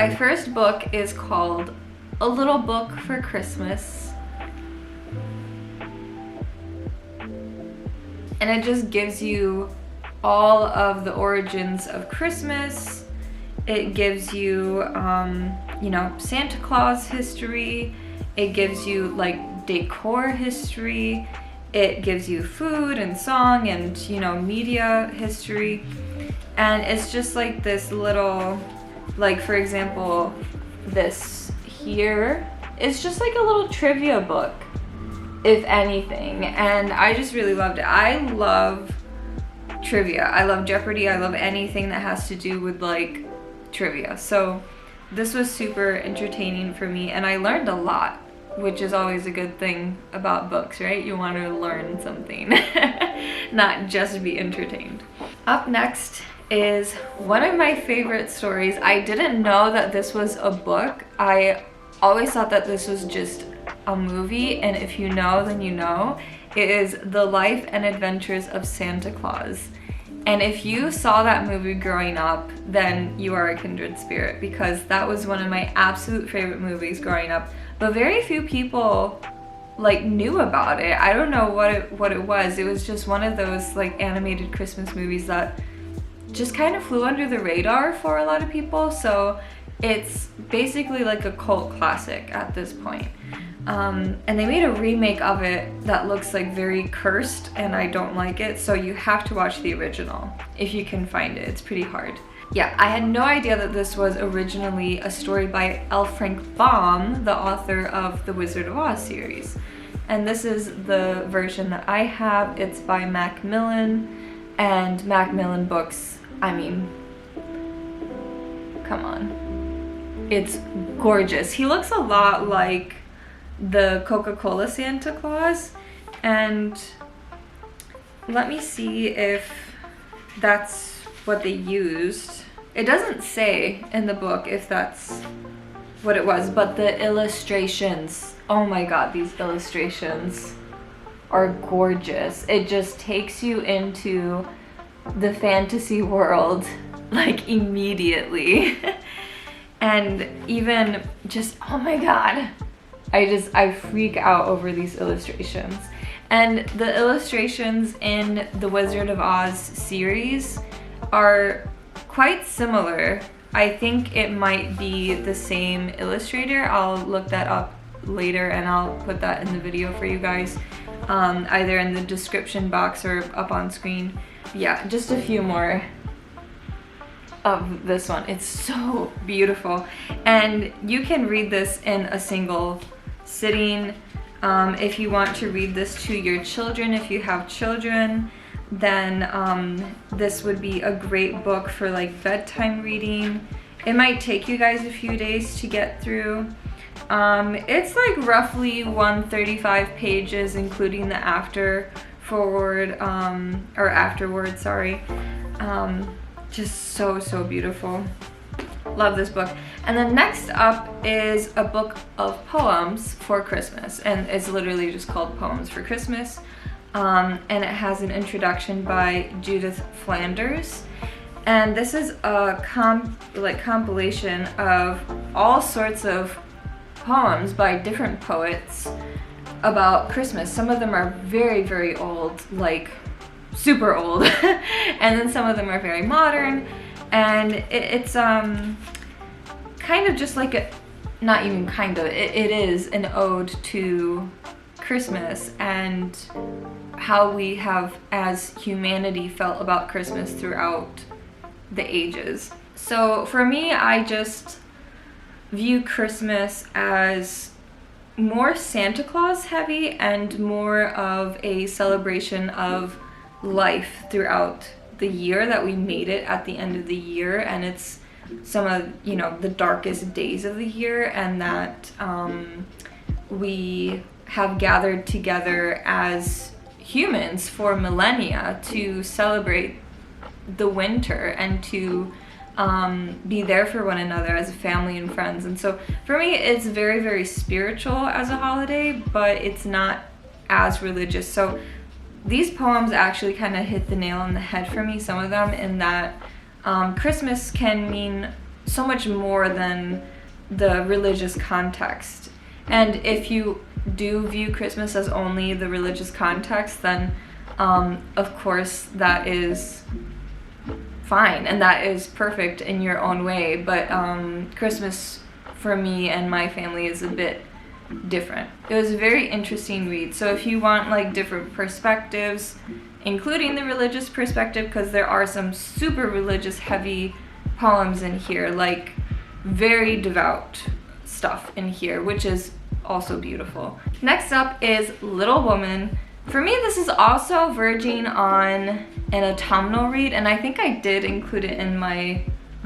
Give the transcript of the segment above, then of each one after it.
My first book is called A Little Book for Christmas. And it just gives you all of the origins of Christmas. It gives you, you know, Santa Claus history. It gives you like decor history. It gives you food and song and, you know, media history. And it's just like this little, like for example, this here is just like a little trivia book, if anything. And I just really loved it. I love trivia. I love Jeopardy. I love anything that has to do with like trivia. So this was super entertaining for me, and I learned a lot, which is always a good thing about books, right? You want to learn something, not just be entertained. Up next is one of my favorite stories. I didn't know that this was a book. I always thought that this was just a movie, and if you know, then you know. It is The Life and Adventures of Santa Claus. And if you saw that movie growing up, then you are a kindred spirit, because that was one of my absolute favorite movies growing up. But very few people like knew about it. I don't know what it was. It was just one of those like animated Christmas movies that just kind of flew under the radar for a lot of people. So it's basically like a cult classic at this point. And they made a remake of it that looks like very cursed, and I don't like it, so you have to watch the original if you can find it. It's pretty hard. Yeah, I had no idea that this was originally a story by L. Frank Baum, the author of the Wizard of Oz series. And this is the version that I have. It's by Macmillan, and Macmillan books, I mean, come on. It's gorgeous. He looks a lot like the Coca-Cola Santa Claus, and let me see if that's what they used. It doesn't say in the book if that's what it was, but the illustrations, oh my god, these illustrations are gorgeous. It just takes you into the fantasy world like immediately. And even just, oh my god, I freak out over these illustrations. And the illustrations in the Wizard of Oz series are quite similar. I think it might be the same illustrator. I'll look that up later and I'll put that in the video for you guys, either in the description box or up on screen. Yeah, just a few more of this one. It's so beautiful. And you can read this in a single sitting. If you want to read this to your children, if you have children, then this would be a great book for like bedtime reading. It might take you guys a few days to get through. It's like roughly 135 pages, including the afterword, sorry. Just so beautiful. Love this book. And then next up is a book of poems for Christmas, and it's literally just called Poems for Christmas. And it has an introduction by Judith Flanders. And this is a compilation of all sorts of poems by different poets about Christmas. Some of them are very old, like super old, and then some of them are very modern. And it's kind of just like a, not even kind of, it is an ode to Christmas and how we have as humanity felt about Christmas throughout the ages. So for me, I just view Christmas as more Santa Claus heavy and more of a celebration of life throughout the year, that we made it at the end of the year, and it's some of, you know, the darkest days of the year, and that we have gathered together as humans for millennia to celebrate the winter and to be there for one another as a family and friends. And so for me, it's very spiritual as a holiday, but it's not as religious. So these poems actually kind of hit the nail on the head for me, some of them, in that Christmas can mean so much more than the religious context. And if you do view Christmas as only the religious context, then of course that is fine and that is perfect in your own way. But Christmas for me and my family is a bit different. It was a very interesting read. So if you want like different perspectives, including the religious perspective, because there are some super religious heavy poems in here, like very devout stuff in here, which is also beautiful. Next up is Little Woman. For me, this is also verging on an autumnal read, and I think I did include it in my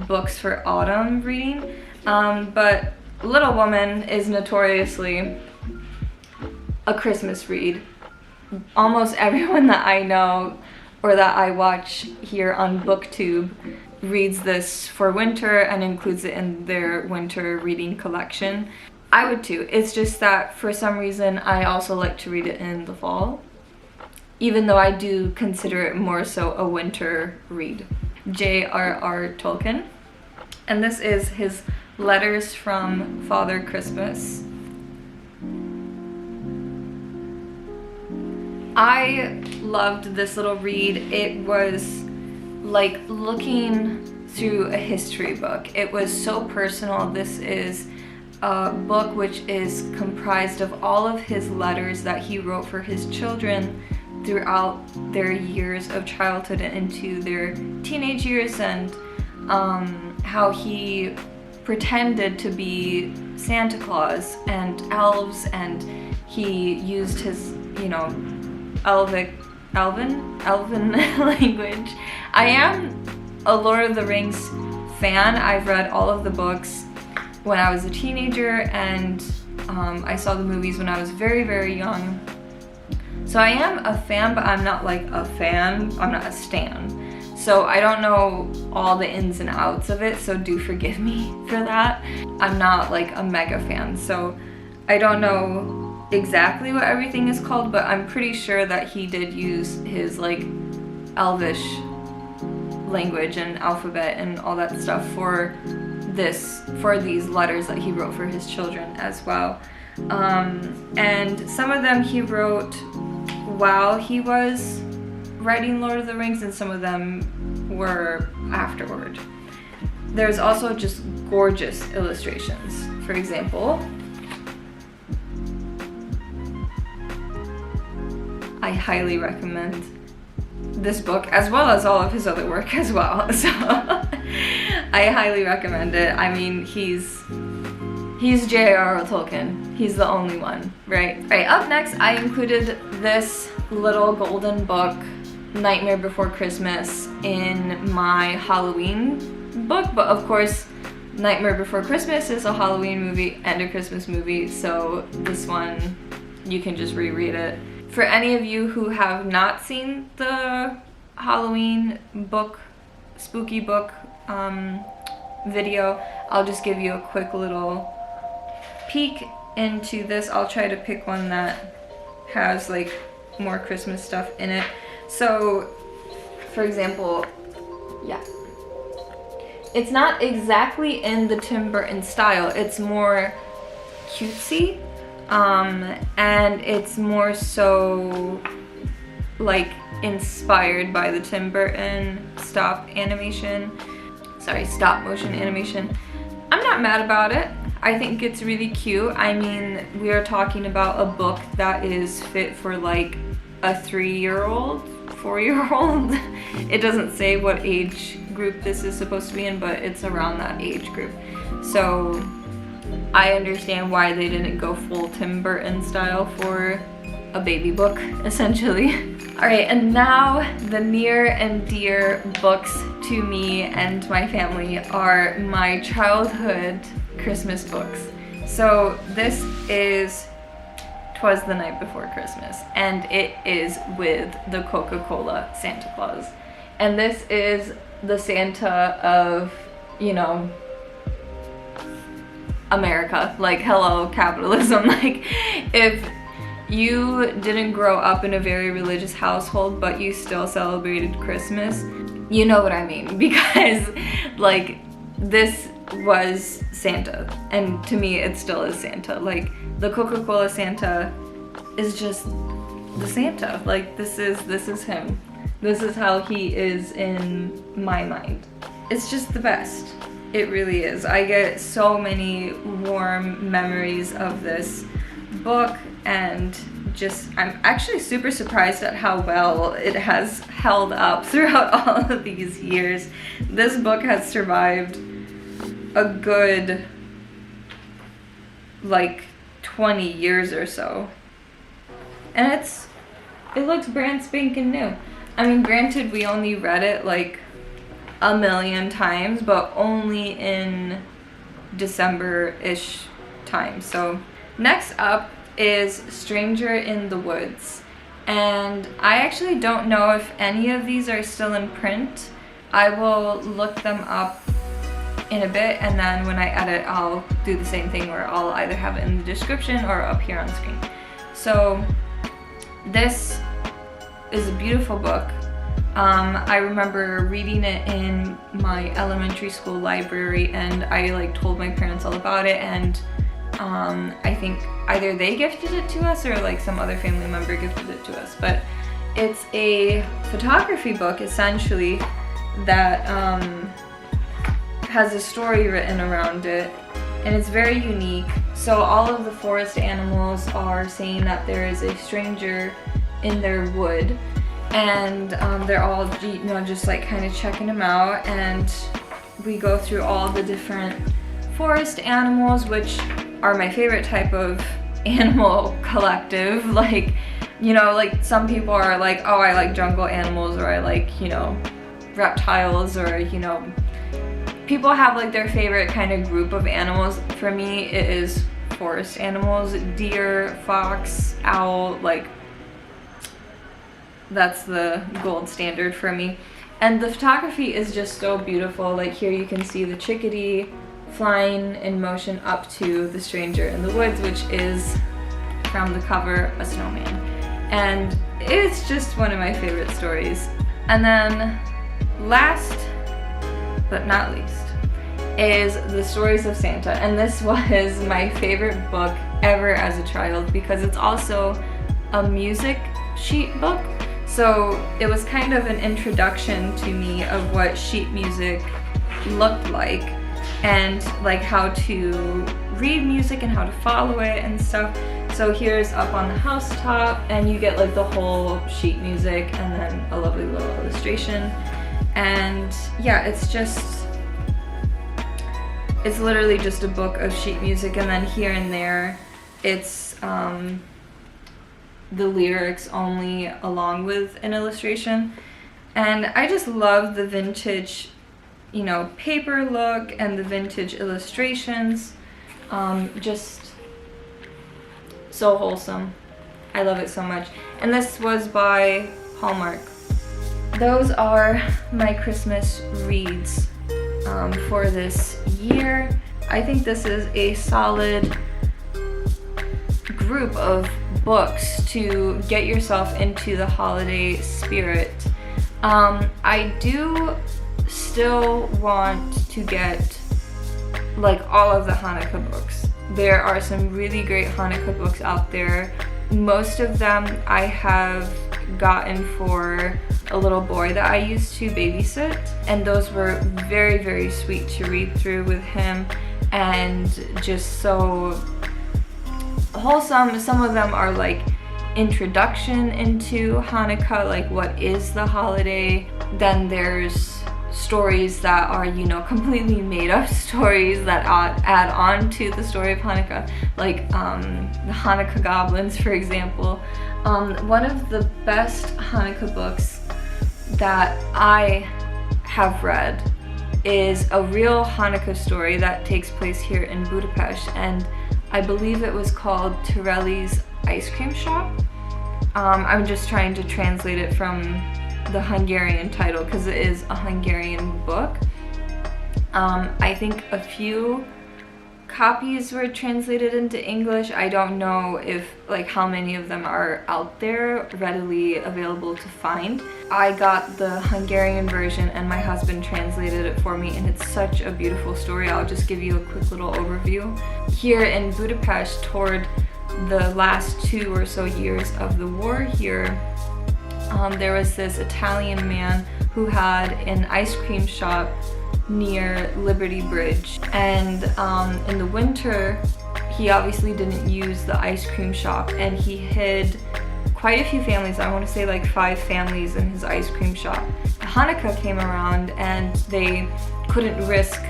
books for autumn reading, but Little Woman is notoriously a Christmas read. Almost everyone that I know or that I watch here on BookTube reads this for winter and includes it in their winter reading collection. I would too. It's just that for some reason I also like to read it in the fall, even though I do consider it more so a winter read. J.R.R. Tolkien. And this is his Letters from Father Christmas. I loved this little read. It was like looking through a history book. It was so personal. This is a book which is comprised of all of his letters that he wrote for his children throughout their years of childhood and into their teenage years, and how he pretended to be Santa Claus and elves, and he used his, you know, elven language. I am a Lord of the Rings fan. I've read all of the books when I was a teenager, and I saw the movies when I was very, very young. So I am a fan, but I'm not like a fan. I'm not a stan. So I don't know all the ins and outs of it, so do forgive me for that. I'm not like a mega fan, so I don't know exactly what everything is called, but I'm pretty sure that he did use his like Elvish language and alphabet and all that stuff for these letters that he wrote for his children as well. And some of them he wrote while he was writing Lord of the Rings, and some of them were afterward. There's also just gorgeous illustrations. For example, I highly recommend this book, as well as all of his other work as well. So I highly recommend it. I mean, he's J.R.R. Tolkien. He's the only one, right? All right, up next, I included this little golden book, Nightmare Before Christmas, in my Halloween book, but of course, Nightmare Before Christmas is a Halloween movie and a Christmas movie, so this one, you can just reread it. For any of you who have not seen the Halloween book, spooky book video, I'll just give you a quick little peek into this. I'll try to pick one that has like more Christmas stuff in it. So, for example, yeah, it's not exactly in the Tim Burton style. It's more cutesy, and it's more so like inspired by the Tim Burton stop motion animation. I'm not mad about it. I think it's really cute. I mean, we are talking about a book that is fit for like a 3-year-old, 4-year-old. It doesn't say what age group this is supposed to be in, but it's around that age group. So I understand why they didn't go full Tim Burton style for a baby book, essentially. All right, and now the near and dear books to me and my family are my childhood Christmas books. So this is 'Twas the Night Before Christmas, and it is with the Coca-Cola Santa Claus. And this is the Santa of, you know, America. Like, hello, capitalism. Like, if you didn't grow up in a very religious household, but you still celebrated Christmas, you know what I mean. Because, like, this was Santa, and to me it still is Santa. Like, the Coca-Cola Santa is just the Santa. Like, this is him. This is how he is in my mind. It's just the best. It really is. I get so many warm memories of this book, and just, I'm actually super surprised at how well it has held up throughout all of these years. This book has survived a good, like, 20 years or so. And it looks brand spanking new. I mean, granted, we only read it like a million times, but only in December-ish time. So next up is Stranger in the Woods. And I actually don't know if any of these are still in print. I will look them up in a bit, and then when I edit, I'll do the same thing where I'll either have it in the description or up here on screen. So this is a beautiful book. I remember reading it in my elementary school library, and I like told my parents all about it, and I think either they gifted it to us or like some other family member gifted it to us. But it's a photography book essentially that has a story written around it, and it's very unique. So all of the forest animals are saying that there is a stranger in their wood, and they're all, you know, just like kind of checking them out, and we go through all the different forest animals, which are my favorite type of animal collective. Like, you know, like some people are like, oh, I like jungle animals, or I like, you know, reptiles, or, you know, people have like their favorite kind of group of animals. For me, it is forest animals, deer, fox, owl, like that's the gold standard for me. And the photography is just so beautiful. Like, here you can see the chickadee flying in motion up to the stranger in the woods, which is, from the cover, a snowman. And it's just one of my favorite stories. And then last but not least is The Stories of Santa. And this was my favorite book ever as a child because it's also a music sheet book. So it was kind of an introduction to me of what sheet music looked like, and like how to read music and how to follow it and stuff. So here's up on the housetop, and you get like the whole sheet music and then a lovely little illustration. And yeah, it's literally just a book of sheet music, and then here and there it's the lyrics only along with an illustration. And I just love the vintage, you know, paper look and the vintage illustrations. Just so wholesome. I love it so much. And this was by Hallmark. Those are my Christmas reads for this year. I think this is a solid group of books to get yourself into the holiday spirit. I do still want to get like all of the Hanukkah books. There are some really great Hanukkah books out there. Most of them I have gotten for a little boy that I used to babysit, and those were very, very sweet to read through with him and just so wholesome. Some of them are like introduction into Hanukkah, like what is the holiday. Then there's stories that are, you know, completely made up stories that add on to the story of Hanukkah, like the Hanukkah goblins, for example. One of the best Hanukkah books that I have read is a real Hanukkah story that takes place here in Budapest, and I believe it was called Torelli's Ice Cream Shop. I'm just trying to translate it from the Hungarian title because it is a Hungarian book. I think a few copies were translated into English. I don't know if like how many of them are out there readily available to find. I got the Hungarian version and my husband translated it for me, and it's such a beautiful story. I'll just give you a quick little overview. Here in Budapest, toward the last 2 or so years of the war here, there was this Italian man who had an ice cream shop near Liberty Bridge, and in the winter he obviously didn't use the ice cream shop, and he hid quite a few families, I want to say like 5 families, in his ice cream shop. Hanukkah came around and they couldn't risk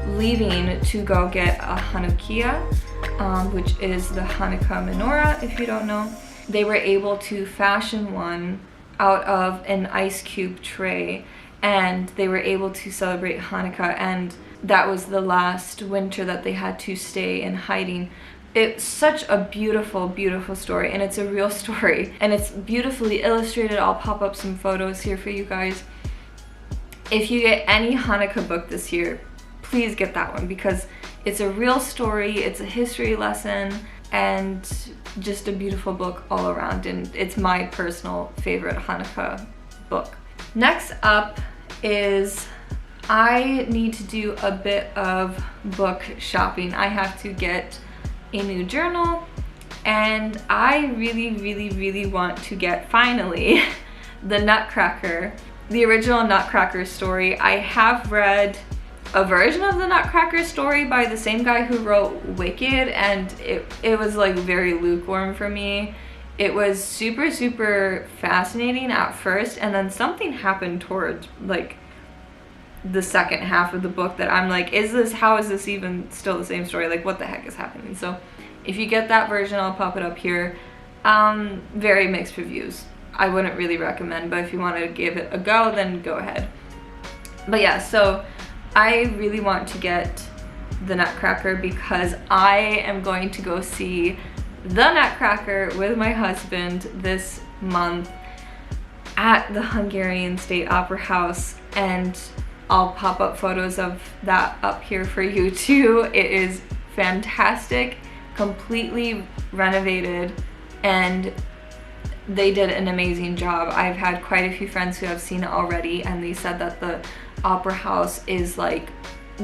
leaving to go get a Hanukkah, which is the Hanukkah menorah, if you don't know. They were able to fashion one out of an ice cube tray, and they were able to celebrate Hanukkah, and that was the last winter that they had to stay in hiding. It's such a beautiful, beautiful story, and it's a real story, and it's beautifully illustrated. I'll pop up some photos here for you guys. If you get any Hanukkah book this year, please get that one, because it's a real story, it's a history lesson, and just a beautiful book all around, and it's my personal favorite Hanukkah book. Next up is I need to do a bit of book shopping. I have to get a new journal, and I really want to get, finally, the Nutcracker, the original Nutcracker story. I have read a version of the Nutcracker story by the same guy who wrote Wicked, and it was like very lukewarm for me. It was super fascinating at first, and then something happened towards like the second half of the book that I'm like, how is this even still the same story? Like, what the heck is happening? So if you get that version, I'll pop it up here. Very mixed reviews. I wouldn't really recommend, but if you want to give it a go, then go ahead. But yeah, so I really want to get the Nutcracker because I am going to go see the Nutcracker with my husband this month at the Hungarian State Opera House, and I'll pop up photos of that up here for you too. It is fantastic, completely renovated, and they did an amazing job. I've had quite a few friends who have seen it already, and they said that the opera house is like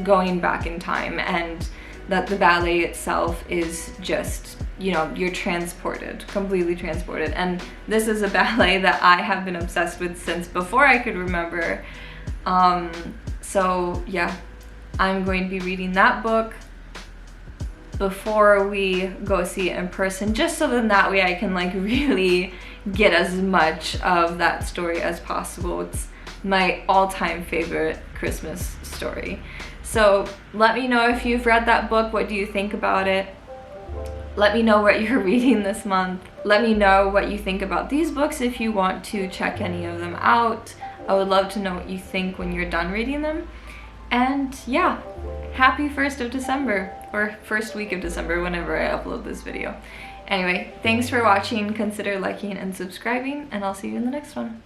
going back in time, and that the ballet itself is just, you know, you're transported, completely transported. And this is a ballet that I have been obsessed with since before I could remember. So yeah, I'm going to be reading that book before we go see it in person, just so then that way I can like really get as much of that story as possible. It's my all-time favorite Christmas story. So let me know if you've read that book. What do you think about it? Let me know what you're reading this month. Let me know what you think about these books if you want to check any of them out. I would love to know what you think when you're done reading them. And yeah, happy 1st of December, or first week of December, whenever I upload this video. Anyway, thanks for watching. Consider liking and subscribing, and I'll see you in the next one.